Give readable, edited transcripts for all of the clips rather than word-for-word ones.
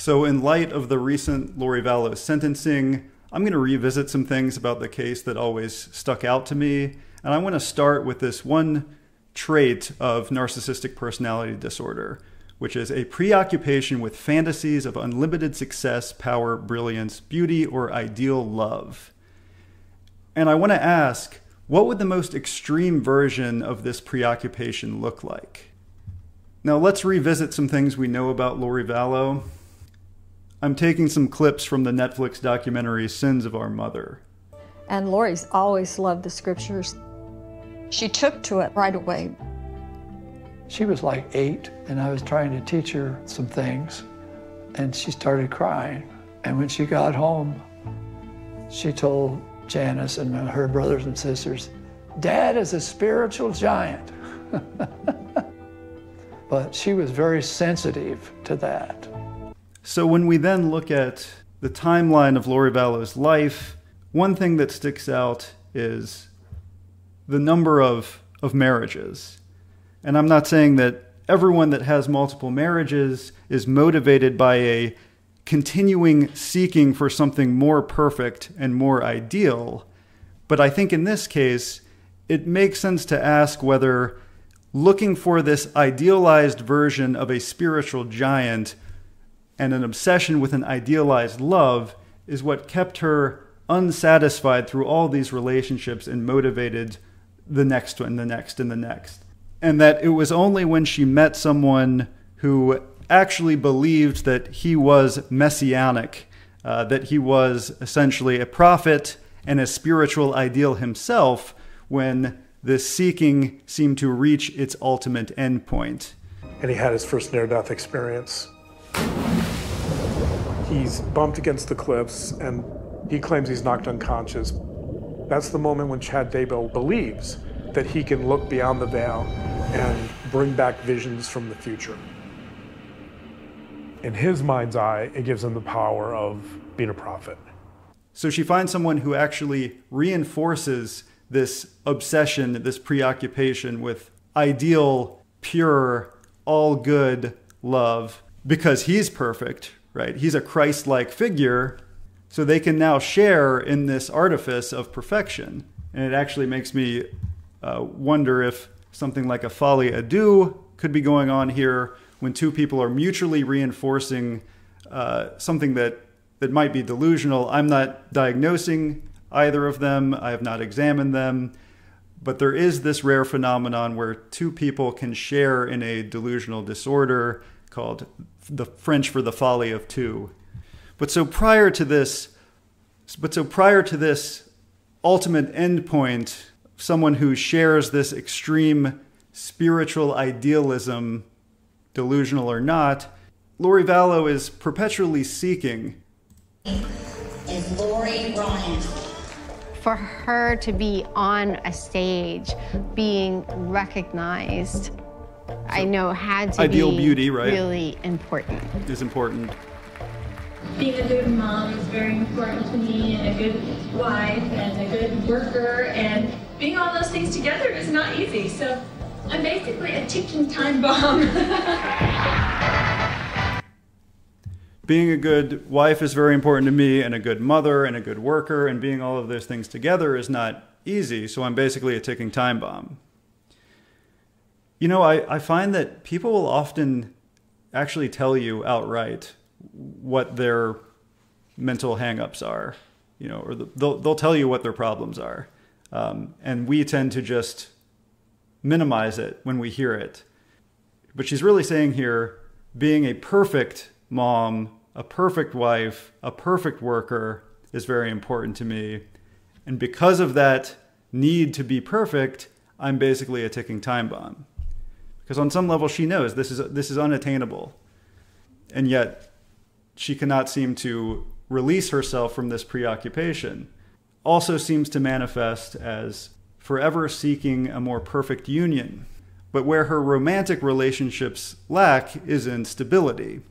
So in light of the recent Lori Vallow sentencing, I'm going to revisit some things about the case that always stuck out to me. And I want to start with this one trait of narcissistic personality disorder, which is a preoccupation with fantasies of unlimited success, power, brilliance, beauty, or ideal love. And I want to ask, what would the most extreme version of this preoccupation look like? Now let's revisit some things we know about Lori Vallow. I'm taking some clips from the Netflix documentary Sins of Our Mother. And Lori's always loved the scriptures. She took to it right away. She was like 8, and I was trying to teach her some things, and she started crying. And when she got home, she told Janice and her brothers and sisters, "Dad is a spiritual giant." But she was very sensitive to that. So when we then look at the timeline of Lori Vallow's life, one thing that sticks out is the number of marriages. And I'm not saying that everyone that has multiple marriages is motivated by a continuing seeking for something more perfect and more ideal. But I think in this case, it makes sense to ask whether looking for this idealized version of a spiritual giant and an obsession with an idealized love is what kept her unsatisfied through all these relationships and motivated the next one, the next, and the next. And that it was only when she met someone who actually believed that he was messianic, that he was essentially a prophet and a spiritual ideal himself, when this seeking seemed to reach its ultimate endpoint. And he had his first near-death experience. He's bumped against the cliffs, and he claims he's knocked unconscious. That's the moment when Chad Daybell believes that he can look beyond the veil and bring back visions from the future. In his mind's eye, it gives him the power of being a prophet. So she finds someone who actually reinforces this obsession, this preoccupation with ideal, pure, all good love because he's perfect, right? He's a Christ-like figure, so they can now share in this artifice of perfection. And it actually makes me wonder if something like a folie à deux could be going on here when two people are mutually reinforcing something that might be delusional. I'm not diagnosing either of them. I have not examined them. But there is this rare phenomenon where two people can share in a delusional disorder called the French for the folly of two. But so prior to this ultimate endpoint, someone who shares this extreme spiritual idealism, delusional or not, Lori Vallow is perpetually seeking. Is Lori Ryan. For her to be on a stage, being recognized, I know had to ideal be beauty, right? Really important. Is important. Being a good mom is very important to me, and a good wife, and a good worker, and being all those things together is not easy. So I'm basically a ticking time bomb. Being a good wife is very important to me, and a good mother, and a good worker, and being all of those things together is not easy, so I'm basically a ticking time bomb. You know, I find that people will often actually tell you outright what their mental hang-ups are, you know, or they'll tell you what their problems are. And we tend to just minimize it when we hear it. But she's really saying here, being a perfect mom, a perfect wife, a perfect worker is very important to me. And because of that need to be perfect, I'm basically a ticking time bomb. Because on some level she knows this is unattainable. And yet she cannot seem to release herself from this preoccupation. Also seems to manifest as forever seeking a more perfect union. But where her romantic relationships lack is in stability.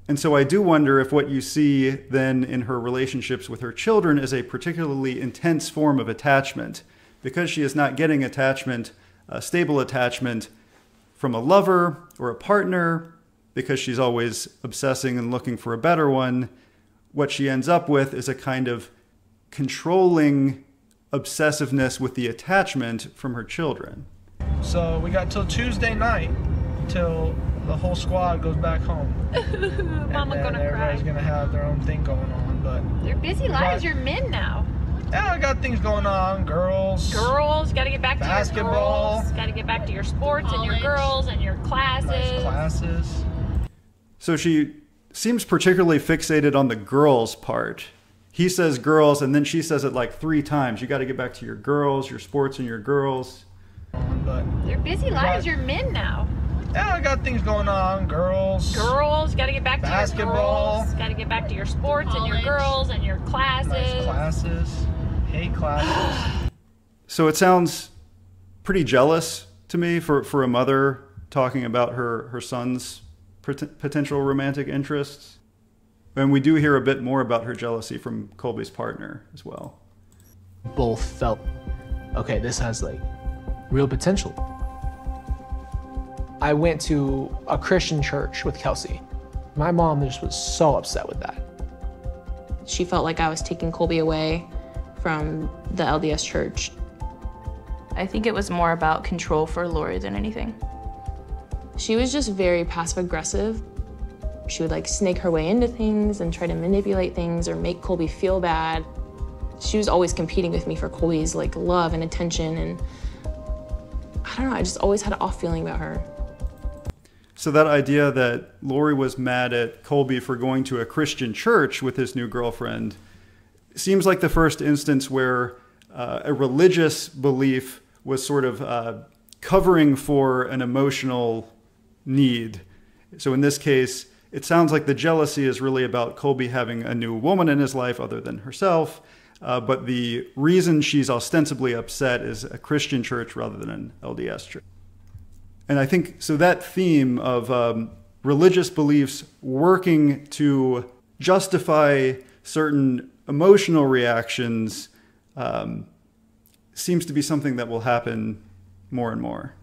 And so I do wonder if what you see then in her relationships with her children is a particularly intense form of attachment, because she is not getting attachment, stable attachment, from a lover or a partner, because she's always obsessing and looking for a better one, what she ends up with is a kind of controlling obsessiveness with the attachment from her children. So we got till Tuesday night till the whole squad goes back home. Mama gonna cry. Everybody's gonna have their own thing going on, but They're busy lives. You're men now. yeah, I got things going on. Girls, Gotta get back to basketball, your girls. Gotta get back to your sports and your girls and your classes. nice classes. So she seems particularly fixated on the girls part. He says girls, and then she says it like 3 times. You got to get back to your girls, your sports, and your girls. But They're busy lives. You're men now. yeah, I got things going on. Girls, Gotta get back to basketball, your girls. Gotta get back to your sports and your girls and your classes. nice classes, hate classes. So it sounds pretty jealous to me for a mother talking about her son's potential romantic interests. And we do hear a bit more about her jealousy from Colby's partner as well. Both felt, okay, this has like real potential. I went to a Christian church with Kelsey. My mom just was so upset with that. She felt like I was taking Colby away from the LDS church. I think it was more about control for Lori than anything. She was just very passive aggressive. She would like snake her way into things and try to manipulate things or make Colby feel bad. She was always competing with me for Colby's like love and attention, and I don't know, I just always had an off feeling about her. So that idea that Lori was mad at Colby for going to a Christian church with his new girlfriend seems like the first instance where a religious belief was sort of covering for an emotional need. So in this case, it sounds like the jealousy is really about Colby having a new woman in his life other than herself. But the reason she's ostensibly upset is a Christian church rather than an LDS church. And I think, so that theme of religious beliefs working to justify certain emotional reactions seems to be something that will happen more and more.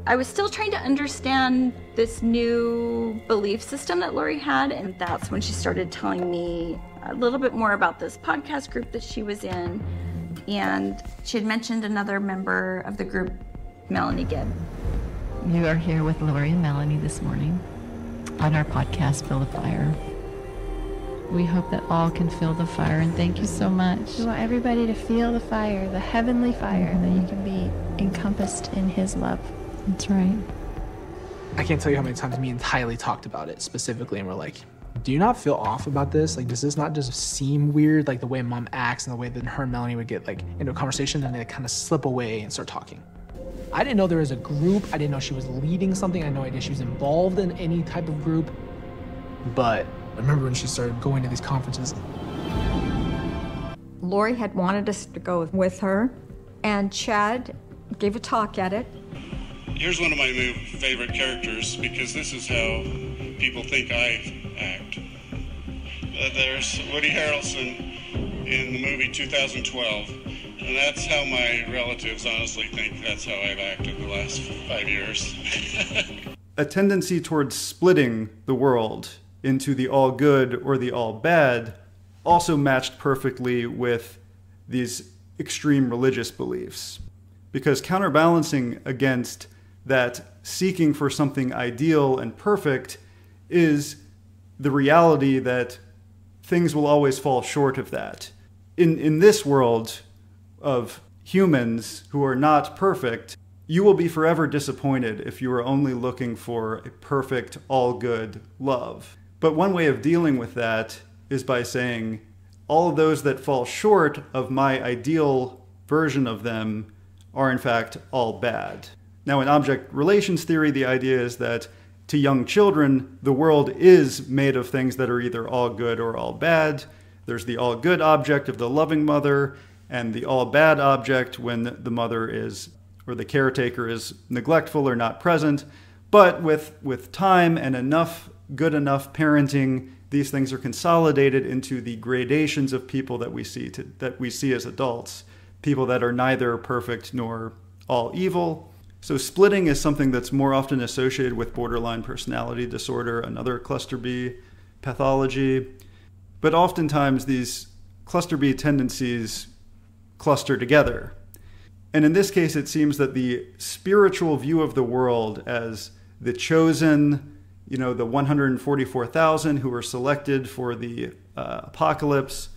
I was still trying to understand this new belief system that Lori had, and that's when she started telling me a little bit more about this podcast group that she was in, and she had mentioned another member of the group, Melanie Gibb. You are here with Lori and Melanie this morning on our podcast, Feel the Fire. We hope that all can feel the fire, and thank you so much. We want everybody to feel the fire, the heavenly fire, that you can be encompassed in His love. That's right. I can't tell you how many times me and Tylee talked about it specifically, and we're like, do you not feel off about this? Like, does this not just seem weird, like the way Mom acts and the way that her and Melanie would get like into a conversation and they kind of slip away and start talking? I didn't know there was a group. I didn't know she was leading something. I had no idea she was involved in any type of group. But I remember when she started going to these conferences. Lori had wanted us to go with her, and Chad gave a talk at it. Here's one of my new favorite characters, because this is how people think I act. There's Woody Harrelson in the movie 2012, and that's how my relatives honestly think that's how I've acted the last 5 years. A tendency towards splitting the world into the all good or the all bad also matched perfectly with these extreme religious beliefs. Because counterbalancing against that seeking for something ideal and perfect is the reality that things will always fall short of that. In this world of humans who are not perfect, you will be forever disappointed if you are only looking for a perfect, all-good love. But one way of dealing with that is by saying, all of those that fall short of my ideal version of them are in fact all bad. Now, in object relations theory, the idea is that to young children, the world is made of things that are either all good or all bad. There's the all good object of the loving mother, and the all bad object when the mother is, or the caretaker is neglectful or not present. But with time and good enough parenting, these things are consolidated into the gradations of people that we see as adults. People that are neither perfect nor all evil. So splitting is something that's more often associated with borderline personality disorder, another cluster B pathology. But oftentimes these cluster B tendencies cluster together. And in this case, it seems that the spiritual view of the world as the chosen, the 144,000 who were selected for the apocalypse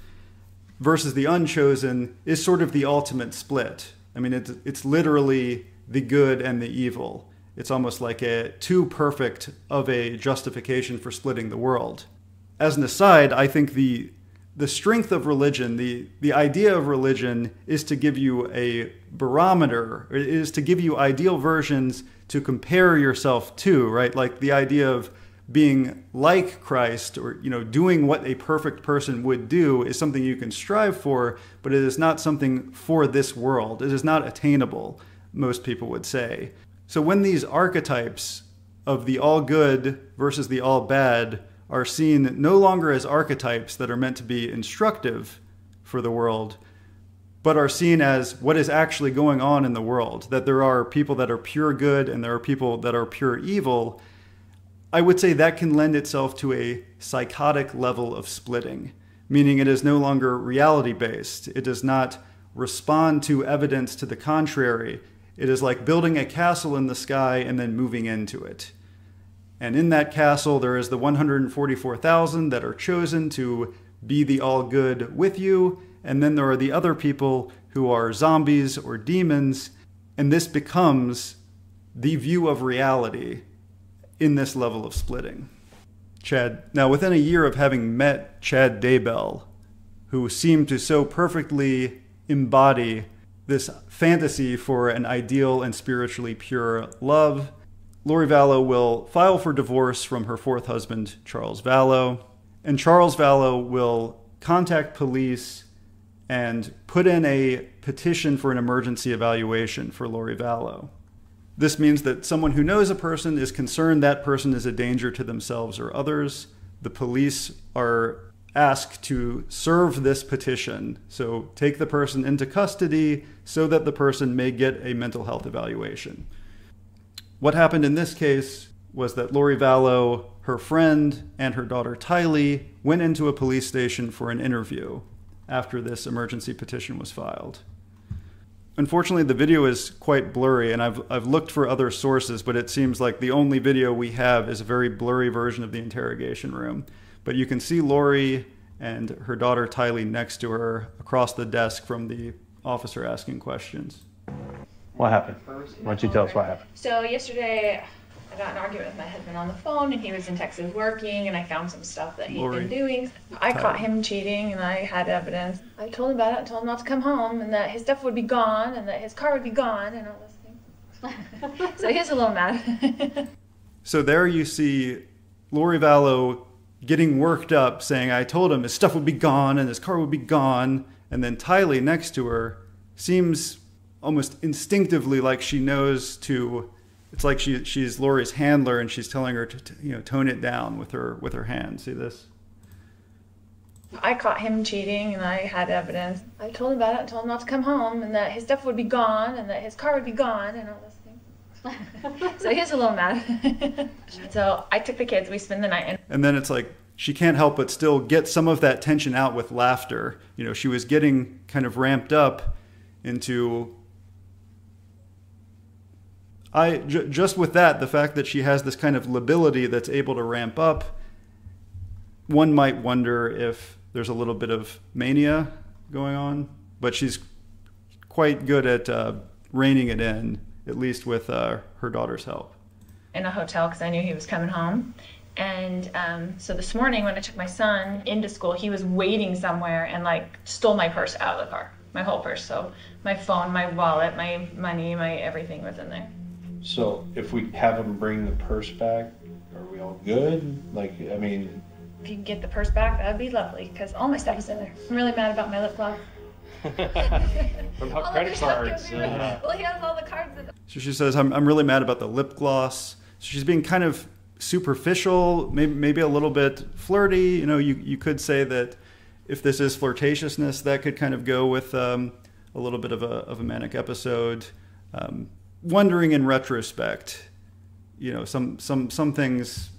versus the unchosen is sort of the ultimate split. I mean, it's literally the good and the evil. It's almost like a too perfect of a justification for splitting the world. As an aside, I think the strength of religion, the idea of religion is to give you a barometer, it is to give you ideal versions to compare yourself to, right? Like the idea of being like Christ or, doing what a perfect person would do is something you can strive for, but it is not something for this world. It is not attainable, most people would say. So when these archetypes of the all good versus the all bad are seen no longer as archetypes that are meant to be instructive for the world, but are seen as what is actually going on in the world, that there are people that are pure good and there are people that are pure evil, I would say that can lend itself to a psychotic level of splitting, meaning it is no longer reality-based. It does not respond to evidence to the contrary. It is like building a castle in the sky and then moving into it. And in that castle, there is the 144,000 that are chosen to be the all good with you. And then there are the other people who are zombies or demons. And this becomes the view of reality in this level of splitting. Chad, now within a year of having met Chad Daybell, who seemed to so perfectly embody this fantasy for an ideal and spiritually pure love, Lori Vallow will file for divorce from her fourth husband, Charles Vallow, and Charles Vallow will contact police and put in a petition for an emergency evaluation for Lori Vallow. This means that someone who knows a person is concerned that person is a danger to themselves or others. The police are asked to serve this petition, so take the person into custody so that the person may get a mental health evaluation. What happened in this case was that Lori Vallow, her friend, and her daughter Tylee went into a police station for an interview after this emergency petition was filed. Unfortunately, the video is quite blurry, and I've looked for other sources, but it seems like the only video we have is a very blurry version of the interrogation room. But you can see Lori and her daughter Tylee next to her across the desk from the officer asking questions. What happened? Why don't you tell us what happened? So yesterday, I got in an argument with my husband on the phone, and he was in Texas working, and I found some stuff that he'd been doing. I caught him cheating, and I had evidence. I told him about it and told him not to come home, and that his stuff would be gone, and that his car would be gone, and all those things. So he's a little mad. So there you see Lori Vallow getting worked up, saying, I told him his stuff would be gone, and his car would be gone, and then Tylee next to her seems almost instinctively like she knows to... It's like she's Lori's handler, and she's telling her to tone it down with her hand. See this? I caught him cheating, and I had evidence. I told him about it and told him not to come home, and that his stuff would be gone, and that his car would be gone, and all those things. So he's a little mad. So I took the kids. We spent the night. And then it's like she can't help but still get some of that tension out with laughter. She was getting kind of ramped up into... just with that, the fact that she has this kind of lability that's able to ramp up, one might wonder if there's a little bit of mania going on, but she's quite good at reining it in, at least with her daughter's help. In a hotel, because I knew he was coming home. And so this morning when I took my son into school, he was waiting somewhere and stole my purse out of the car, my whole purse. So my phone, my wallet, my money, my everything was in there. So if we have him bring the purse back, are we all good? If you can get the purse back, that'd be lovely, because all my stuff is in there. I'm really mad about my lip gloss. What about credit cards? Well, he has all the cards. So she says, I'm really mad about the lip gloss. So she's being kind of superficial, maybe a little bit flirty. You could say that if this is flirtatiousness, that could kind of go with a little bit of a manic episode. wondering in retrospect, you know, some things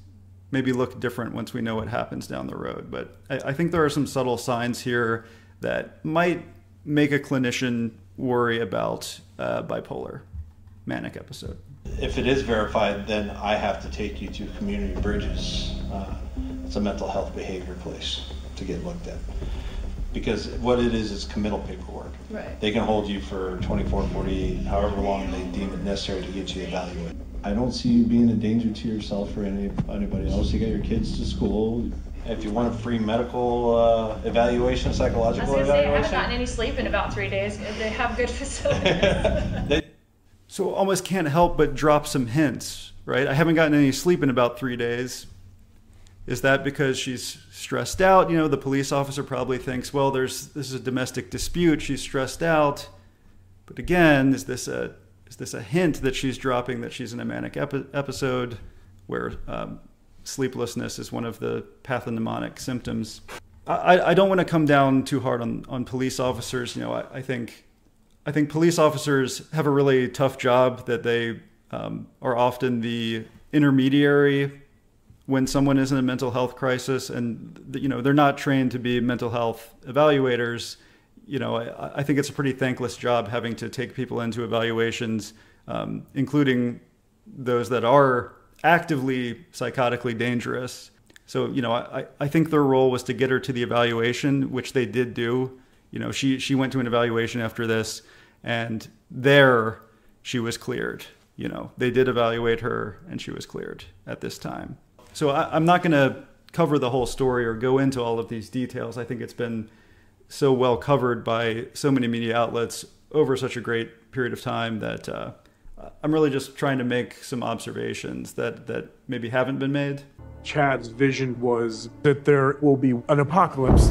maybe look different once we know what happens down the road. But I think there are some subtle signs here that might make a clinician worry about bipolar manic episode. If it is verified, then I have to take you to Community Bridges. It's a mental health behavior place to get looked at. Because what it is committal paperwork. Right. They can hold you for 24, 48, however long they deem it necessary to get you evaluated. I don't see you being a danger to yourself or anybody else. You got your kids to school. If you want a free medical evaluation, psychological I was gonna say, I evaluation. haven't gotten any sleep in about 3 days. They have good facilities. So almost can't help but drop some hints, right? I haven't gotten any sleep in about 3 days. Is that because she's stressed out? You know, the police officer probably thinks, well, this is a domestic dispute. She's stressed out. But again, is this a hint that she's dropping that she's in a manic episode where sleeplessness is one of the pathognomonic symptoms? I don't want to come down too hard on police officers. You know, I think police officers have a really tough job, that they are often the intermediary when someone is in a mental health crisis, and you know, they're not trained to be mental health evaluators. You know, I think it's a pretty thankless job having to take people into evaluations, including those that are actively psychotically dangerous. So, you know, I think their role was to get her to the evaluation, which they did do. You know, she went to an evaluation after this, and there she was cleared. You know, they did evaluate her, and she was cleared at this time. So I'm not going to cover the whole story or go into all of these details. I think it's been so well covered by so many media outlets over such a great period of time that I'm really just trying to make some observations that maybe haven't been made. Chad's vision was that there will be an apocalypse.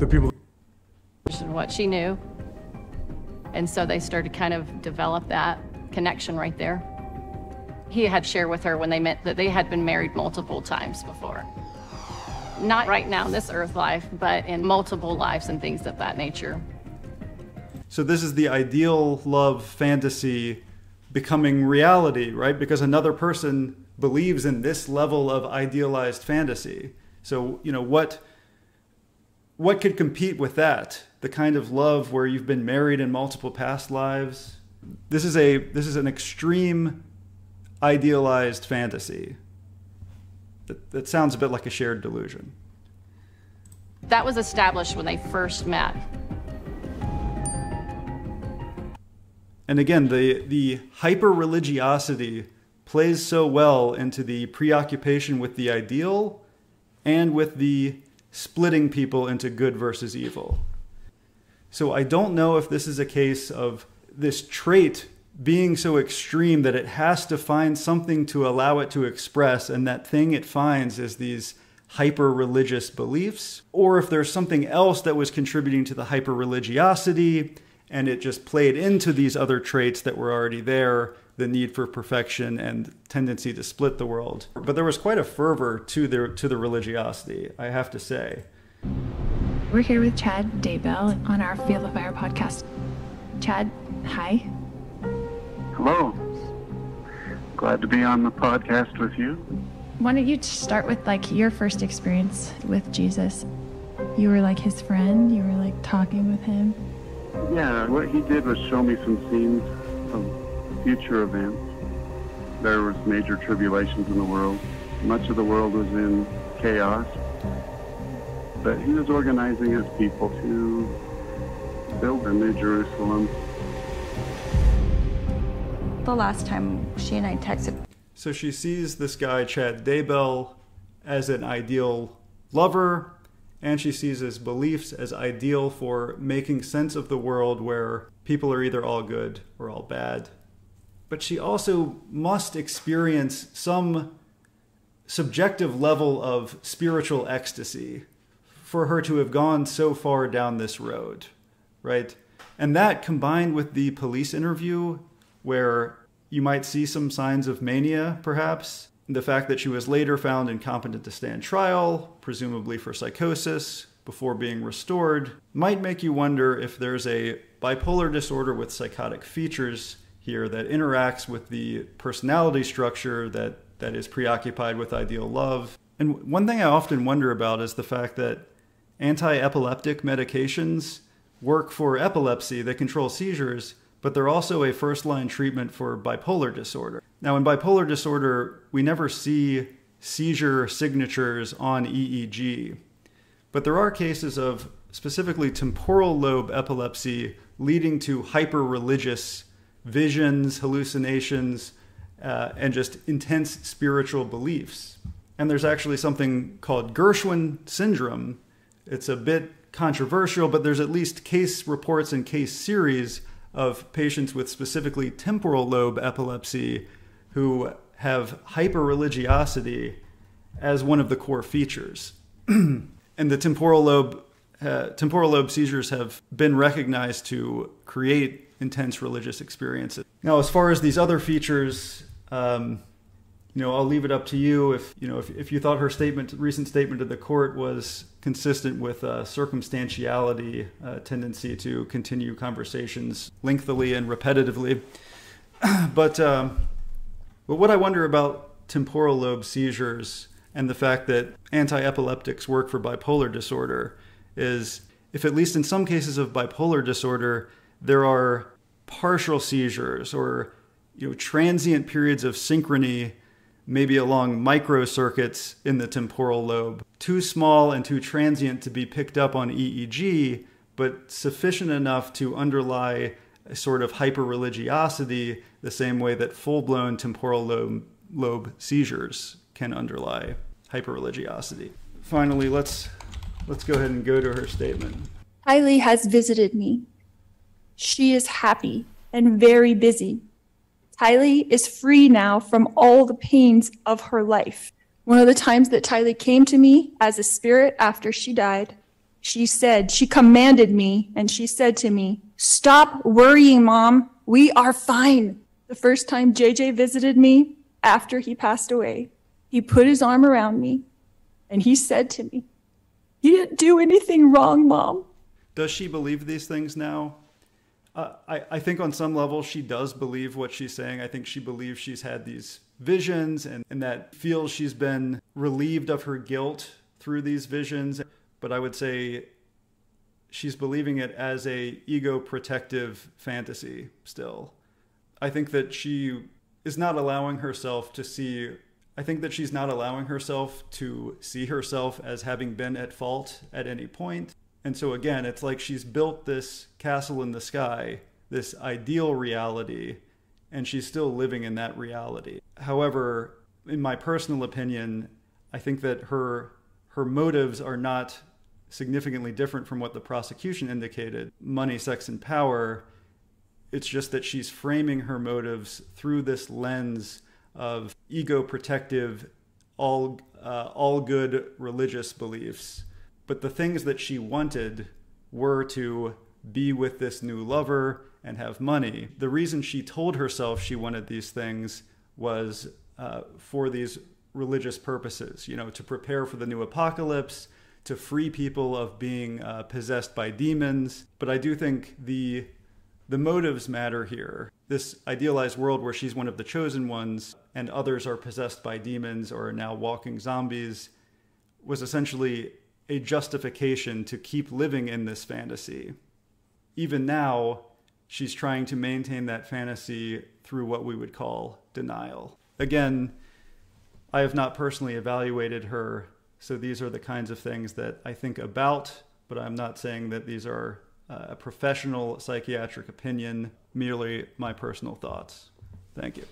The people... What she knew. And so they started to kind of develop that connection right there. He had shared with her when they met that they had been married multiple times before. Not right now in this earth life, but in multiple lives and things of that nature. So this is the ideal love fantasy becoming reality, right? Because another person believes in this level of idealized fantasy. So, you know, what could compete with that? The kind of love where you've been married in multiple past lives. This is an extreme idealized fantasy. That sounds a bit like a shared delusion. That was established when they first met. And again, the hyper-religiosity plays so well into the preoccupation with the ideal and with the splitting people into good versus evil. So I don't know if this is a case of this trait being so extreme that it has to find something to allow it to express, and that thing it finds is these hyper-religious beliefs, or if there's something else that was contributing to the hyper-religiosity and it just played into these other traits that were already there, the need for perfection and tendency to split the world. But there was quite a fervor to the religiosity, I have to say. We're here with Chad Daybell on our Feel the Fire podcast. Chad, hi. Hello. Glad to be on the podcast with you. Why don't you start with like your first experience with Jesus? You were like his friend, you were like talking with him. Yeah, what he did was show me some scenes of future events. There was major tribulations in the world. Much of the world was in chaos. But he was organizing his people to build a new Jerusalem. The last time she and I texted. So she sees this guy, Chad Daybell, as an ideal lover, and she sees his beliefs as ideal for making sense of the world where people are either all good or all bad. But she also must experience some subjective level of spiritual ecstasy for her to have gone so far down this road, right? And that, combined with the police interview, where you might see some signs of mania, perhaps, the fact that she was later found incompetent to stand trial, presumably for psychosis, before being restored, might make you wonder if there's a bipolar disorder with psychotic features here that interacts with the personality structure that is preoccupied with ideal love. And one thing I often wonder about is the fact that anti-epileptic medications work for epilepsy. They control seizures, but they're also a first-line treatment for bipolar disorder. Now, in bipolar disorder, we never see seizure signatures on EEG, but there are cases of specifically temporal lobe epilepsy leading to hyper-religious visions, hallucinations, and just intense spiritual beliefs. And there's actually something called Gershwin syndrome. It's a bit controversial, but there's at least case reports and case series of patients with specifically temporal lobe epilepsy who have hyper-religiosity as one of the core features. And the temporal lobe seizures have been recognized to create intense religious experiences. Now, as far as these other features, I'll leave it up to you. If you thought her recent statement to the court was consistent with circumstantiality, tendency to continue conversations lengthily and repetitively. But what I wonder about temporal lobe seizures and the fact that anti-epileptics work for bipolar disorder is, if at least in some cases of bipolar disorder, there are partial seizures or transient periods of synchrony, maybe along microcircuits in the temporal lobe, too small and too transient to be picked up on EEG, but sufficient enough to underlie a sort of hyper-religiosity, the same way that full-blown temporal lobe seizures can underlie hyper-religiosity. Finally, let's go ahead and go to her statement. Kylie has visited me. She is happy and very busy. Tylee is free now from all the pains of her life. One of the times that Tylee came to me as a spirit after she died, she commanded me, and she said to me, "Stop worrying, Mom. We are fine." The first time JJ visited me after he passed away, he put his arm around me, and he said to me, "You didn't do anything wrong, Mom." Does she believe these things now? I think on some level she does believe what she's saying. I think she believes she's had these visions and that feels she's been relieved of her guilt through these visions. But I would say she's believing it as a ego-protective fantasy still. I think that she is not allowing herself to see... I think that she's not allowing herself to see herself as having been at fault at any point. And so again, it's like she's built this castle in the sky, this ideal reality, and she's still living in that reality. However, in my personal opinion, I think that her motives are not significantly different from what the prosecution indicated. Money, sex, and power. It's just that she's framing her motives through this lens of ego-protective, all good religious beliefs. But the things that she wanted were to be with this new lover and have money. The reason she told herself she wanted these things was for these religious purposes, to prepare for the new apocalypse, to free people of being possessed by demons. But I do think the motives matter here. This idealized world where she's one of the chosen ones and others are possessed by demons or are now walking zombies was essentially a justification to keep living in this fantasy. Even now, she's trying to maintain that fantasy through what we would call denial. Again, I have not personally evaluated her, so these are the kinds of things that I think about, but I'm not saying that these are a professional psychiatric opinion, merely my personal thoughts. Thank you.